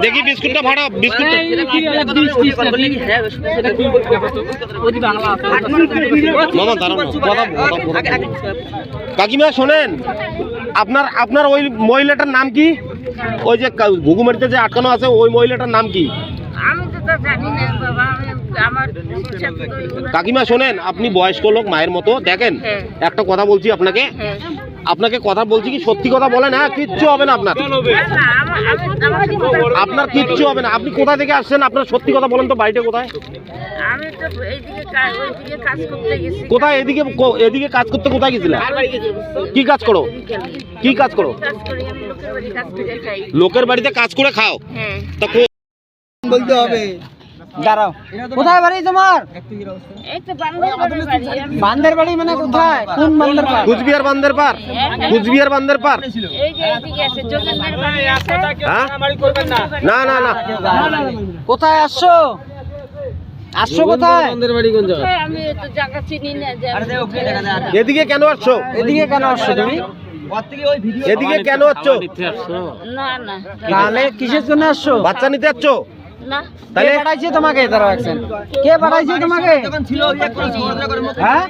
দেখি বিস্কুটটা ভাড়া বিস্কুট মামা দাঁড়ান কাকিমা শোনেন আপনার আপনার ওই মহিলাটার নাম কি ওই যে ঘুঘুমারিতে যে আটকানো আছে ওই মহিলাটার নাম কি আমি তো জানি না বাবা আমার কাকিমা শোনেন আপনি বয়স্ক লোক মায়ের মতো দেখেন একটা কথা বলছি আপনাকে আপনাকে কথা বলছি কি সত্যি কথা বলেন হ্যাঁ কিচ্ছু হবে না আপনার আপনার কিচ্ছু হবে না আপনি কোথা থেকে আসছেন আপনার সত্যি কথা বলেন তো বাড়িটা কোথায় আমি তো এইদিকে কাজ করতে গেছি কোথায় এদিকে এদিকে কাজ করতে কোথায় গেছিলা কি কাজ করো কি কাজ করো কাজ করি আমি লোকের বাড়ি কাজ করে খাই লোকের বাড়িতে কাজ করে খাও হ্যাঁ তা বলতে হবে দাঁড়াও কোথায় বাড়ি তোমার এই তো বান্ধের বাড়ি বান্দের বাড়ি মানে কোথায় কোন বান্দের পার কুচবিহার বান্দের পার কুচবিহার বান্দের পার এই যে এইদিকে আছে যোগেন্দ্রের বাড়ি আছে হ্যাঁ না না না কোথায় আসছো আসছো কোথায় আমি তো জায়গা চিনি না যে এদিকে কেন আসছো এদিকে কেন আসছো তুমি এদিকে কেন আসছো না না তাহলে কিসের জন্য আসছো বাচ্চা নিতে আসছো না তাহলে পাঠাইছে তোমাকে দাঁড়াও একজন কে পাঠাইছে তোমাকে হ্যাঁ